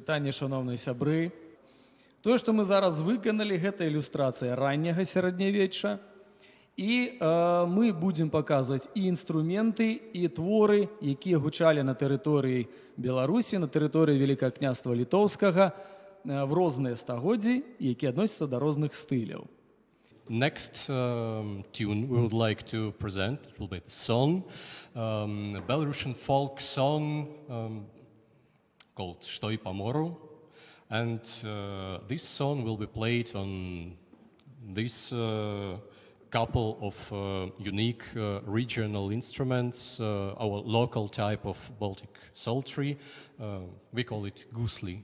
Вітанне, шановныя сябры. Тое, што мы зараз выканалі, гэта ілюстрацыя ранняга сярэднявечча. І мы будзем паказваць і інструменты, і творы, якія гучалі на тэрыторыі Беларусі, на тэрыторыі Вялікага княства Літоўскага в розныя стагоддзі, якія адносяцца да розных стыляў. Next tune we would like to present, it will be the song, a Belarusian folk song called Shtoi po moru. And this song will be played on this couple of unique regional instruments, our local type of Baltic psaltery. We call it gusli,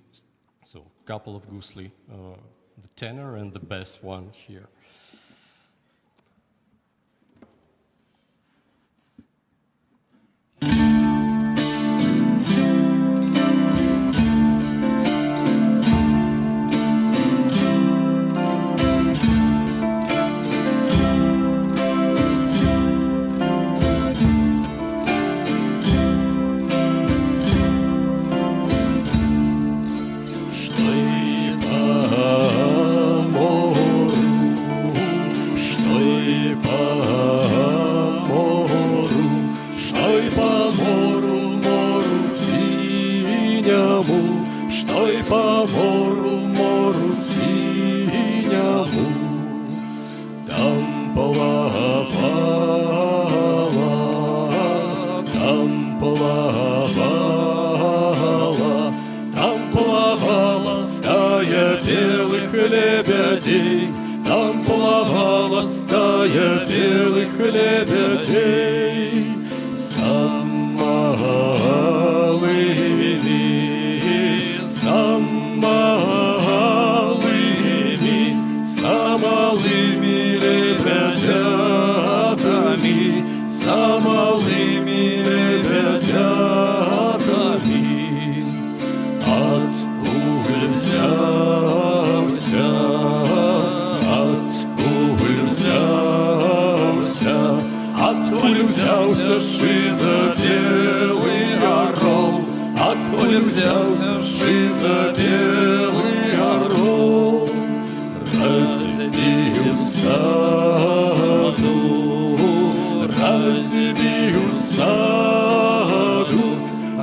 so couple of gusli, the tenor and the bass one here. Штoi по мору синему, там плавала стая белых лебедей, там плавала стая белых лебедей, малыми лебедятами, откуда взялся шиза белый орел, откуда взялся шиза белый орел.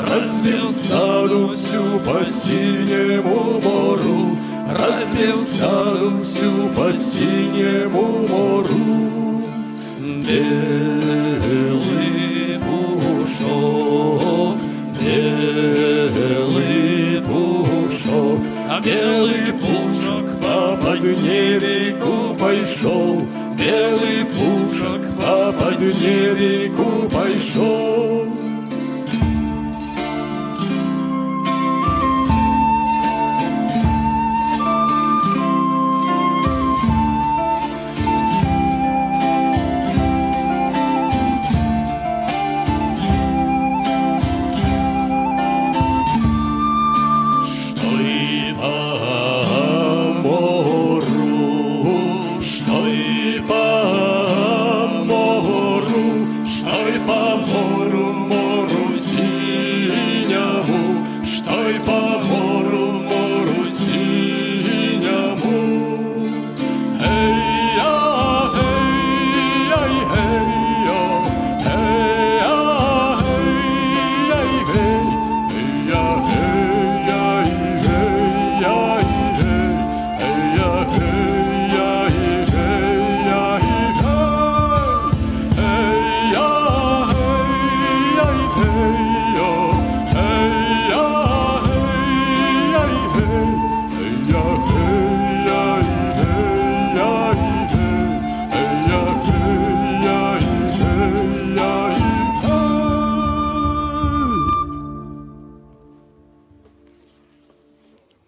Разбил стаду всю по синему морю, разбил стаду всю по синему морю. Белый пушок, а белый пушок по подневику пошел, белый пушок по подневику пошел.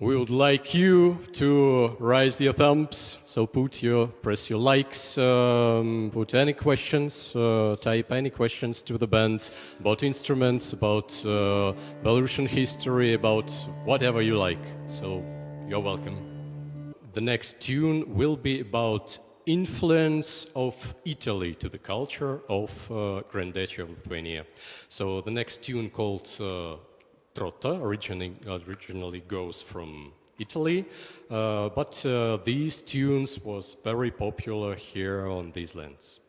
We would like you to raise your thumbs, so press your likes, put any questions, type any questions to the band about instruments, about Belarusian history, about whatever you like. So you're welcome. The next tune will be about influence of Italy to the culture of Grand Duchy of Lithuania. So the next tune called trota, originally goes from Italy, but these tunes was very popular here on these lands.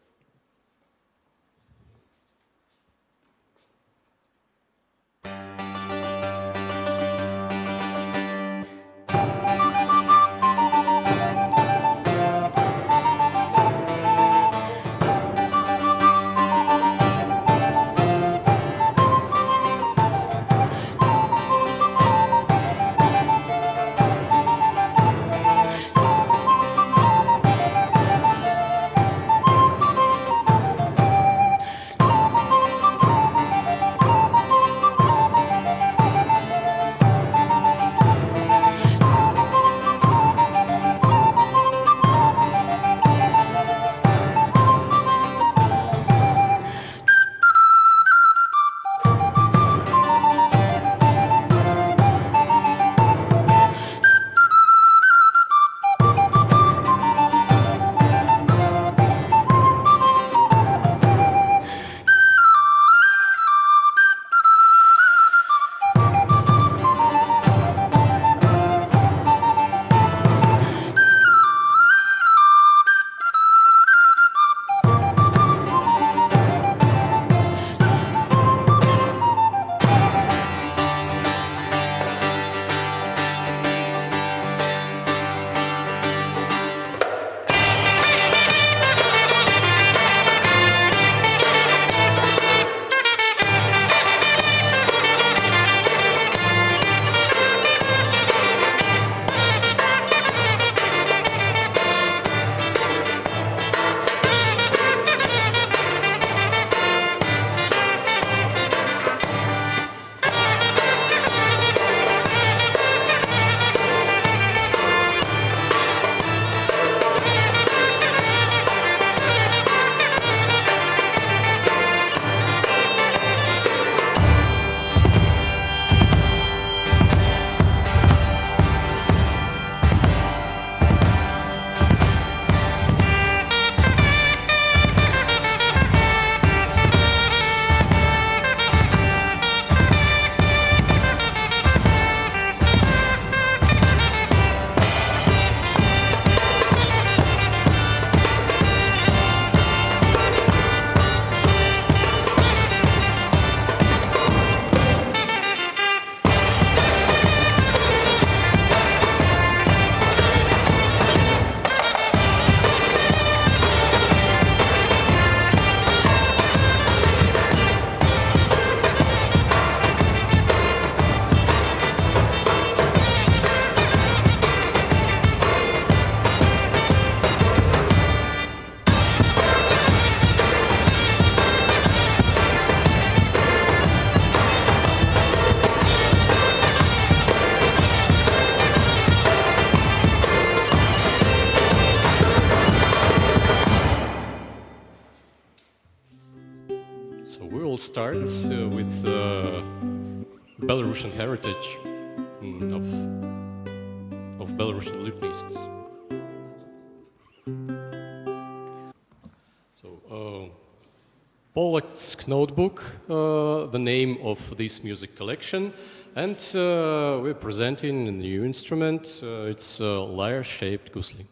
Start with Belarusian heritage of Belarusian lutnists. So, Polak Notebook, the name of this music collection, and we're presenting a new instrument. It's a lyre-shaped gusli.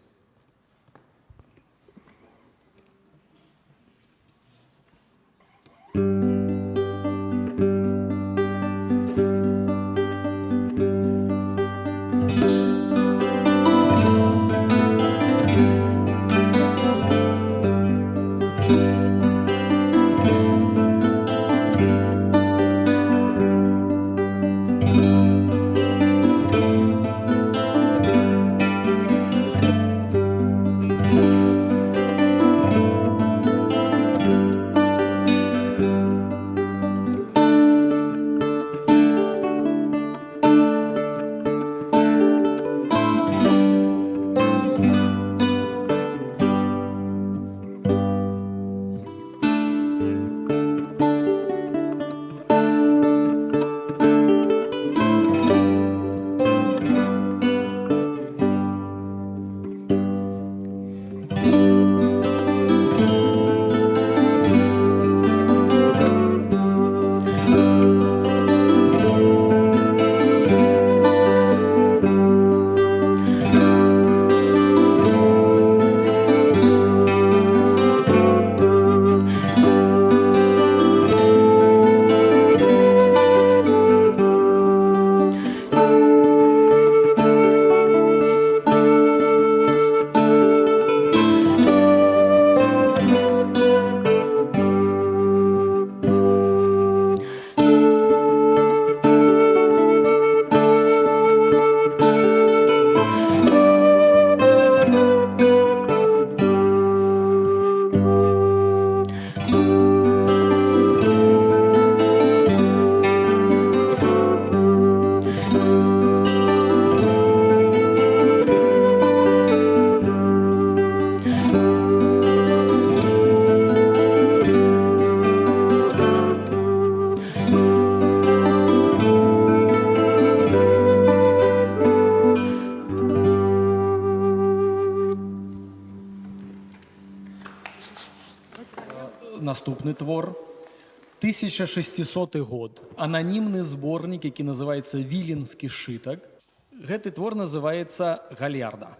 наступны твор. 1600 год. Ананімны зборнік, які называецца «Віленскі сшытак». Гэты твор называецца «Гальярда».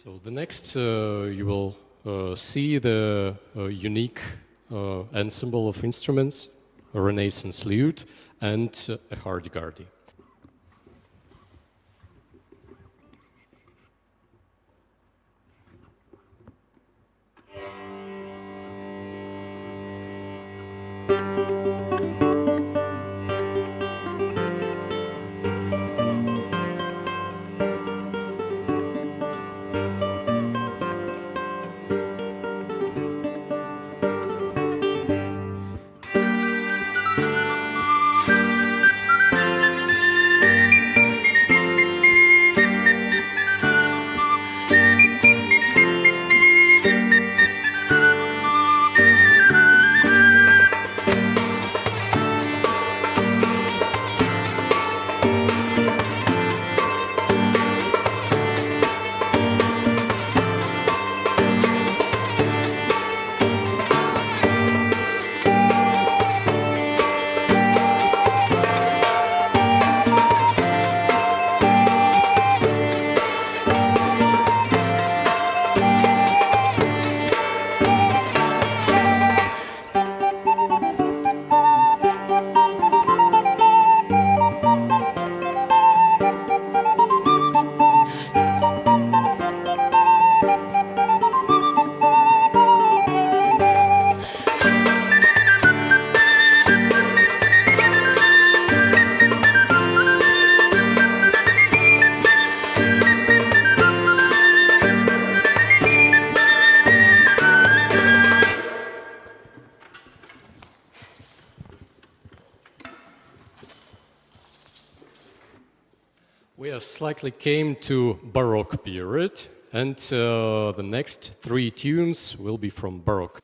So the next you will see the unique ensemble of instruments, a Renaissance lute and a hurdy-gurdy. We have slightly came to Baroque period, and the next three tunes will be from Baroque.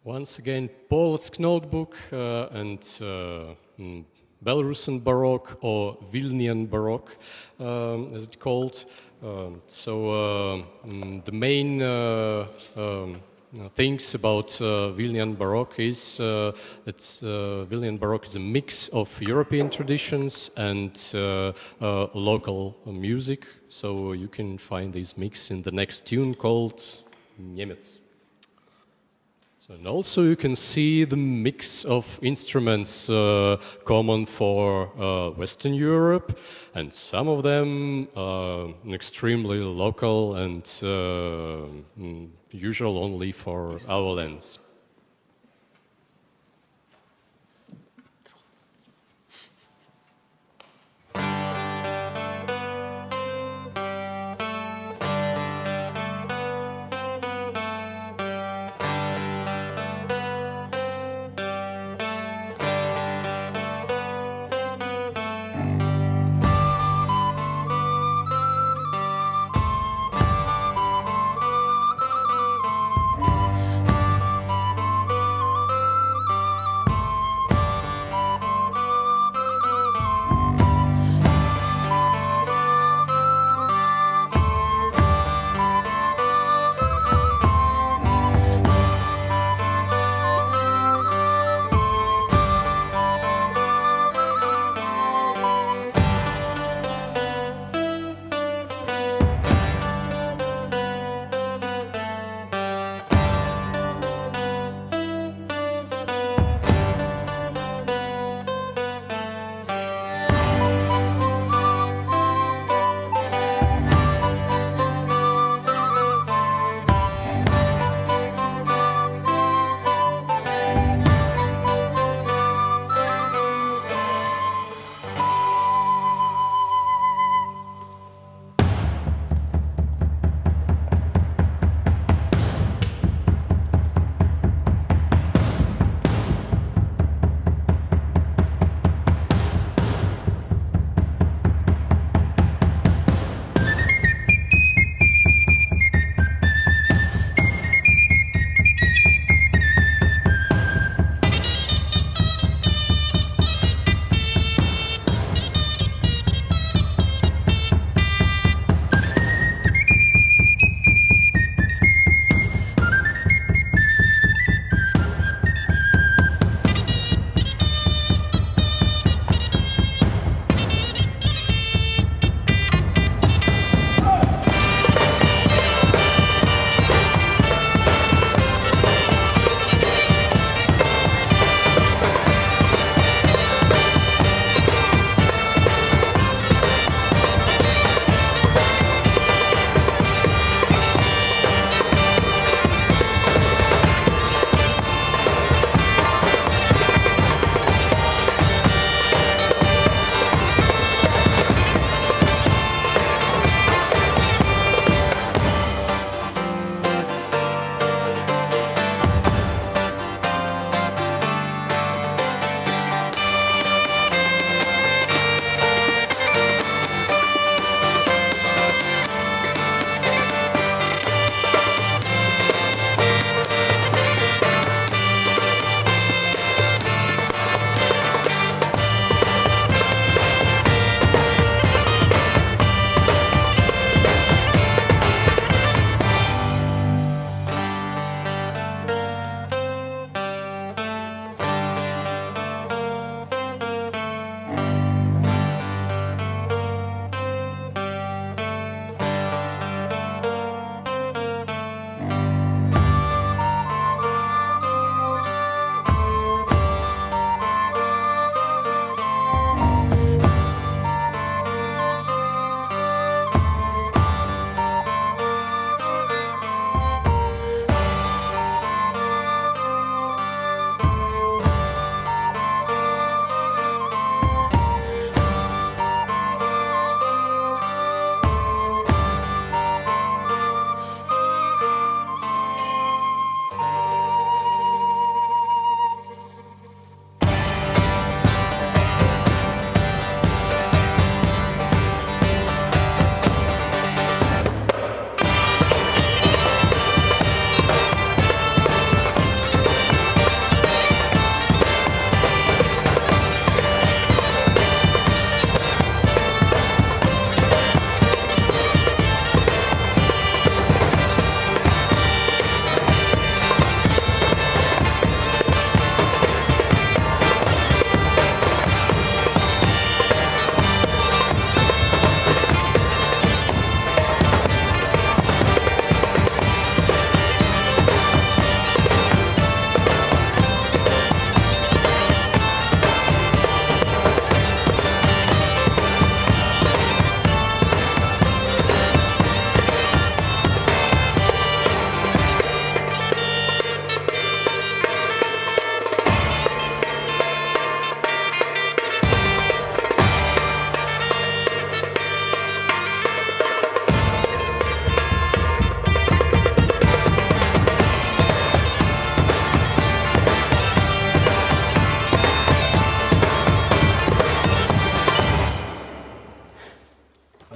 Once again, Polsk notebook and Belarusian Baroque or Vilnian Baroque, as it's called. The main things about Vilnian Baroque is that Vilnian Baroque is a mix of European traditions and local music. So you can find this mix in the next tune called Niemiec. And also you can see the mix of instruments common for Western Europe, and some of them extremely local and usual only for our lands.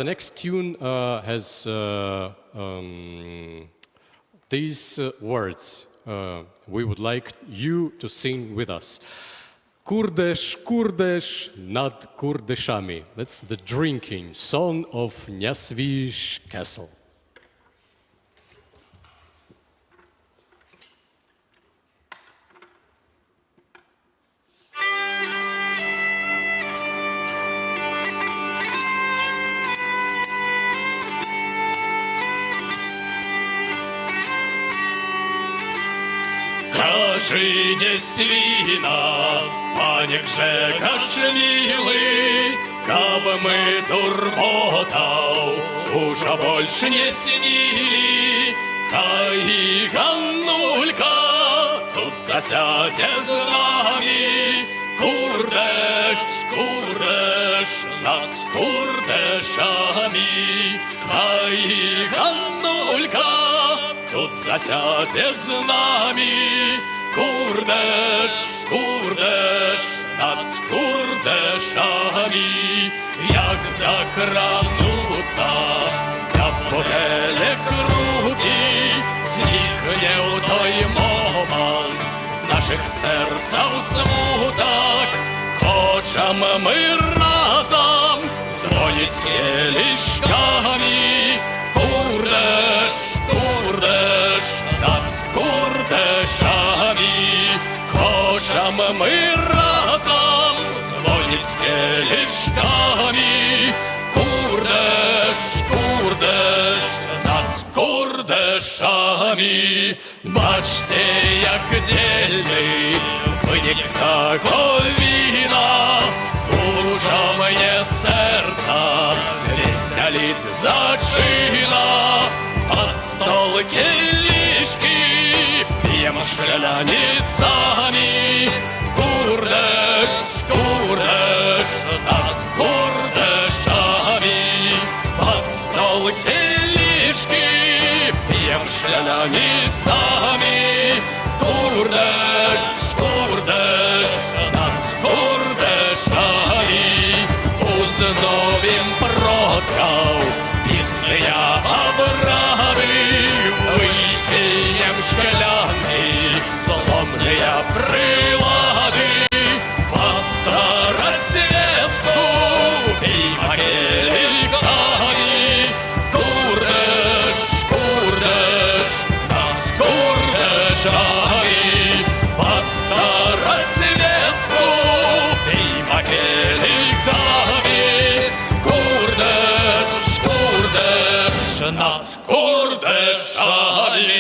next tune has these words. We would like you to sing with us. Kurdesh, Kurdesh nad Kurdeshami. That's the drinking song of Nyasvish Castle. Кажи, не свина, панік же кашмілий, кабы мы турботав уже больше не снили. Хай Ганнулька тут засядет з нами. Курдеш, Курдеш над Курдешами. Хай Ганнулька тут засядет з нами. Курдеш, Курдеш над Курдешами. Як докрануться на поделек руки, зникне у той момент з наших серців смуток. Хочем ми разом звонить з келішками. Курдеш, Курдеш над Курдешами. Хочем ми разом звонить з келішками. Курдеш, Курдеш над Курдешами. Бачте, як дельний виник такого вина. Уже мне сердце веселить зачина. Под стол келишки пьем шляницами. Курдеш, Курдеш над Курдешами. Под стол келишки пьем шляницами. Курдеш, Курдеш над Курдешами. Узнавим продков битвые обрады. Выкинем шкляны сломные прилады. Постарать светку и могиликами. Курдеш, Курдеш над Курдешами. Постарать светку и могиликами. Курдеш, Курдеш над Курдешами.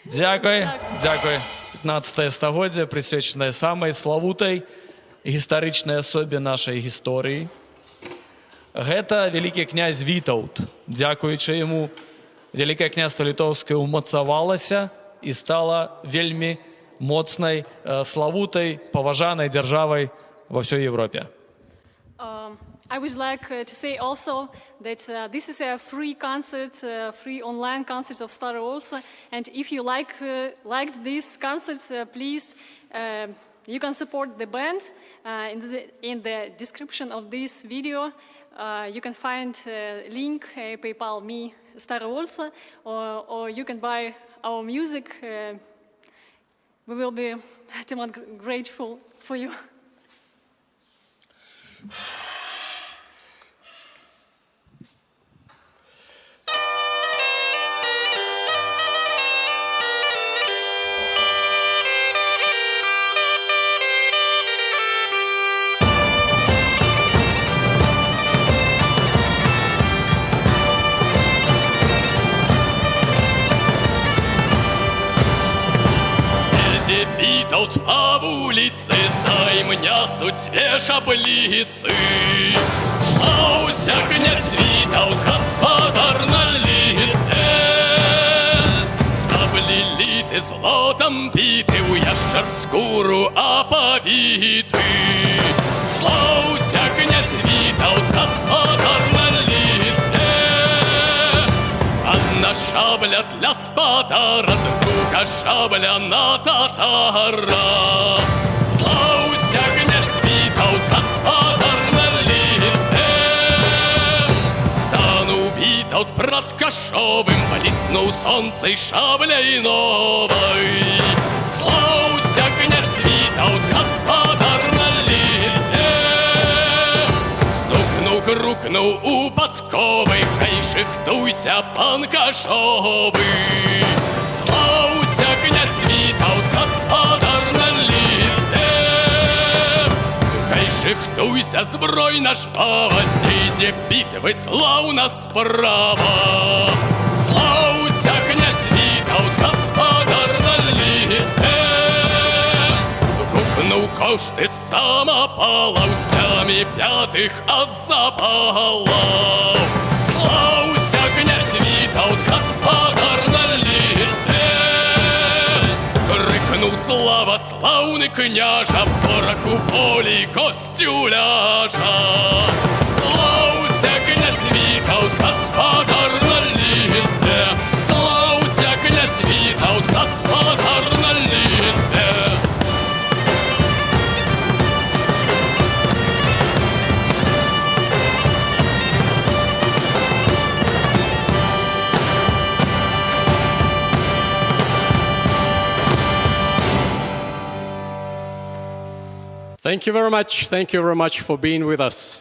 Дякую, дякую. 15 стагоддзя, присвячене самой славутай гістарычнай асобе нашай гісторыі. Гэта вялікі князь Вітаўт. Дзякуючы яму, Вялікае княства Літоўскае ўмацавалася і стала вельмі моцнай, славутай, паважанай дзяржавай ва ўсёй Европе. I would like to say also that this is a free concert, free online concert of Stara Olsa. And if you liked this concert, please, you can support the band. In the description of this video, you can find a link, PayPal me, Stara Olsa, or you can buy our music. We will be grateful for you. Вітаўт по вуліцы, займнясуть две шабліцы. Слаўся князь Вітаўт, гаспадар наліты. Шаблі літы злотом піты, у яшчар скуру апавіты. Слаўся князь Вітаўт, гаспадар наліты. Одна шабля для спадара, друга шабля на татара. Слаўся князь Вітаўт, гаспадар наліты. тот брат Кашовым блеснул солнце шаблей новой. Славься, князь Витаут, господар на лине. Стукнул, грукнул у подковы, хай шихтуйся, пан Кашовый. Славься, князь Витаут, господар на лине. Хай шихтуйся, зброй наш поводите, битвы славно справа. Славься, князь Витаут, господар на лине. Гукнул кошти самопаловцями пятых от запалов. Славься, князь Витаут, господар на лине. Крикнул слава, славный княжа, пороху полі костю ляжа. Славься, князь Витаут, господар на лине. Славься, князь Витаут, господар на лине. Thank you very much. Thank you very much for being with us.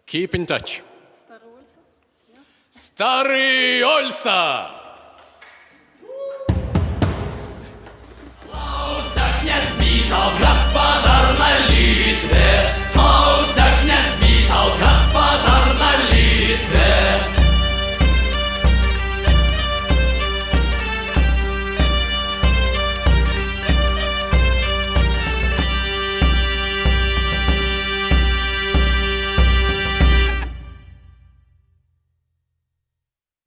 Keep in touch. Старий Ольса!